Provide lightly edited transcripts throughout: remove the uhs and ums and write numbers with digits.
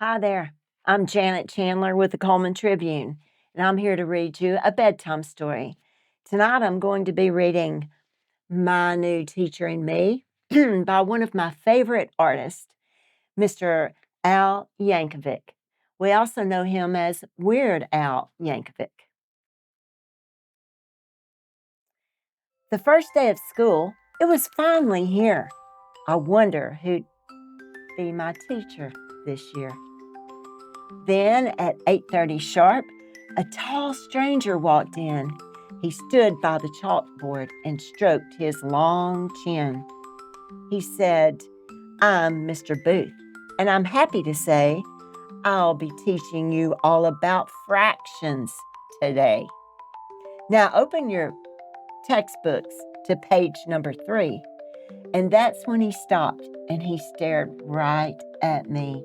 Hi there. I'm Janet Chandler with the Cullman Tribune, and I'm here to read you a bedtime story. Tonight I'm going to be reading My New Teacher and Me by one of my favorite artists, Mr. Al Yankovic. We also know him as Weird Al Yankovic. The first day of school, it was finally here. I wonder who'd be my teacher this year. Then at 8:30 sharp, a tall stranger walked in. He stood by the chalkboard and stroked his long chin. He said, "I'm Mr. Booth, and I'm happy to say I'll be teaching you all about fractions today. Now open your textbooks to page number 3." And that's when he stopped and he stared right at me.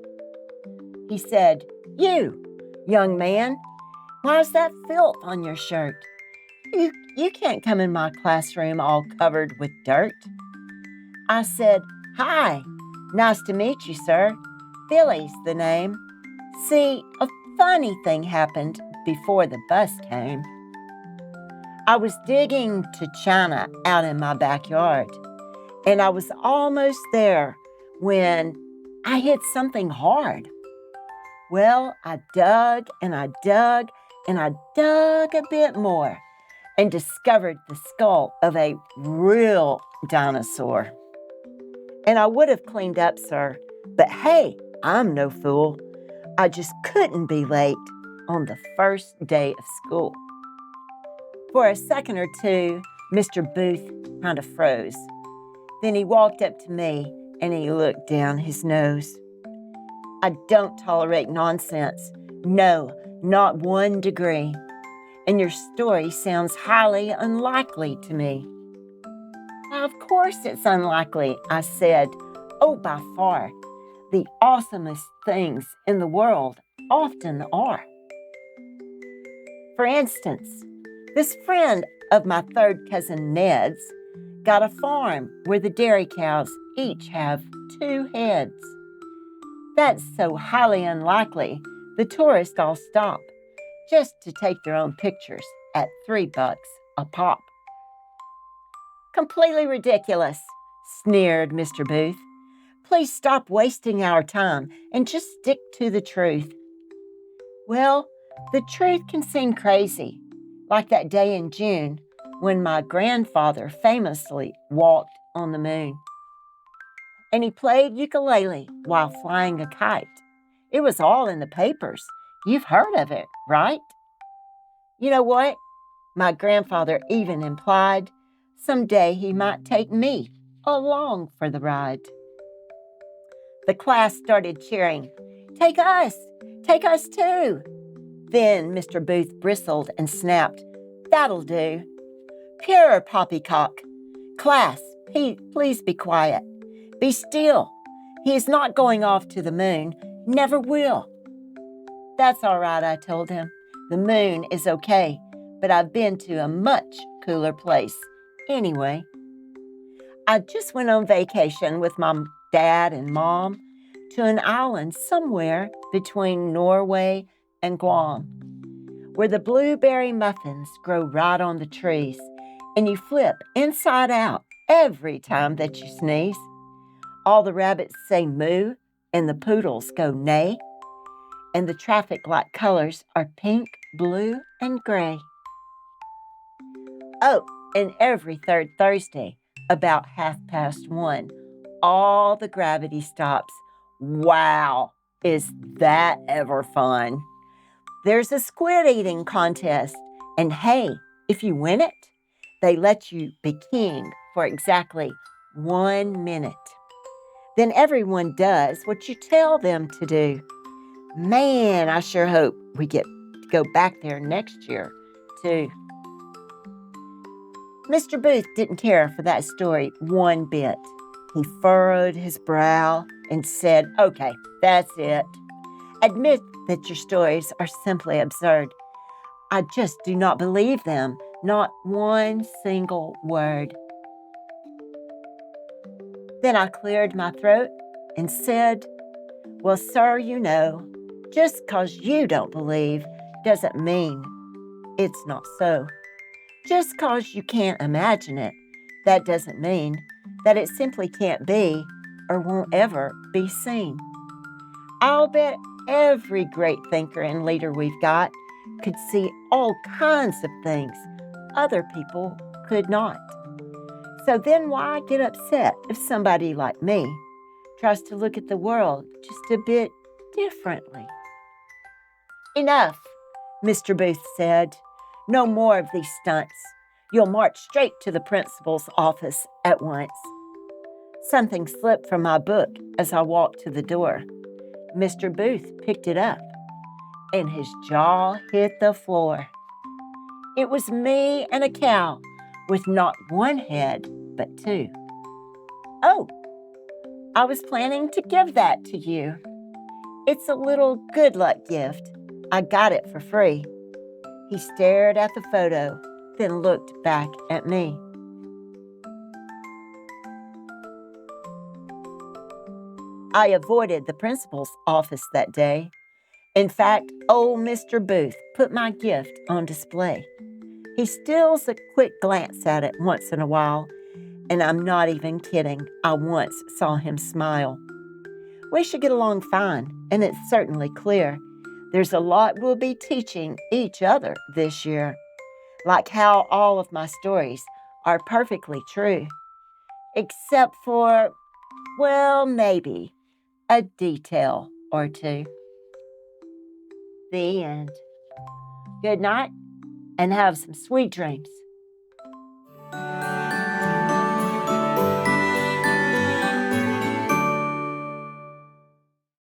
He said, "You, young man, why's that filth on your shirt? You can't come in my classroom all covered with dirt." I said, "Hi, nice to meet you, sir. Billy's the name. See, a funny thing happened before the bus came. I was digging to China out in my backyard, and I was almost there when I hit something hard. Well, I dug and I dug and I dug a bit more and discovered the skull of a real dinosaur. And I would have cleaned up, sir, but hey, I'm no fool. I just couldn't be late on the first day of school." For a second or two, Mr. Booth kind of froze. Then he walked up to me and he looked down his nose. "I don't tolerate nonsense. No, not 1 degree. And your story sounds highly unlikely to me." "Now, of course it's unlikely," I said. "Oh, by far. The awesomest things in the world often are. For instance, this friend of my third cousin Ned's got a farm where the dairy cows each have 2 heads. That's so highly unlikely, the tourists all stop just to take their own pictures at $3 a pop." "Completely ridiculous," sneered Mr. Booth. "Please stop wasting our time and just stick to the truth." "Well, the truth can seem crazy, like that day in June when my grandfather famously walked on the moon. And he played ukulele while flying a kite. It was all in the papers. You've heard of it, right? You know what? My grandfather even implied someday he might take me along for the ride." The class started cheering, "Take us! Take us too!" Then Mr. Booth bristled and snapped, "That'll do. Pure poppycock. Class, please be quiet. Be still. He is not going off to the moon. Never will." "That's all right," I told him. "The moon is okay, but I've been to a much cooler place anyway. I just went on vacation with my dad and mom to an island somewhere between Norway and Guam, where the blueberry muffins grow right on the trees, and you flip inside out every time that you sneeze. All the rabbits say moo, and the poodles go neigh, and the traffic light colors are pink, blue, and gray. Oh, and every third Thursday, about 1:30, all the gravity stops. Wow, is that ever fun? There's a squid eating contest, and hey, if you win it, they let you be king for exactly 1 minute. Then everyone does what you tell them to do. Man, I sure hope we get to go back there next year, too." Mr. Booth didn't care for that story one bit. He furrowed his brow and said, "Okay, that's it. Admit that your stories are simply absurd. I just do not believe them, not one single word." Then I cleared my throat and said, Well, sir, just 'cause you don't believe doesn't mean it's not so. Just 'cause you can't imagine it, that doesn't mean that it simply can't be or won't ever be seen. I'll bet every great thinker and leader we've got could see all kinds of things other people could not. So then why get upset if somebody like me tries to look at the world just a bit differently? Enough, Mr. Booth said. No more of these stunts. You'll march straight to the principal's office at once. Something slipped from my book as I walked to the door. Mr. Booth picked it up, and his jaw hit the floor. It was me and a cow with not one head, but two. Oh, I was planning to give that to you. It's a little good luck gift. I got it for free. He stared at the photo, then looked back at me. I avoided the principal's office that day. In fact, old Mr. Booth put my gift on display. He steals a quick glance at it once in a while, and I'm not even kidding. I once saw him smile. We should get along fine, and it's certainly clear there's a lot we'll be teaching each other this year, like how all of my stories are perfectly true, except for, well, maybe a detail or two. The end. Good night, and have some sweet dreams.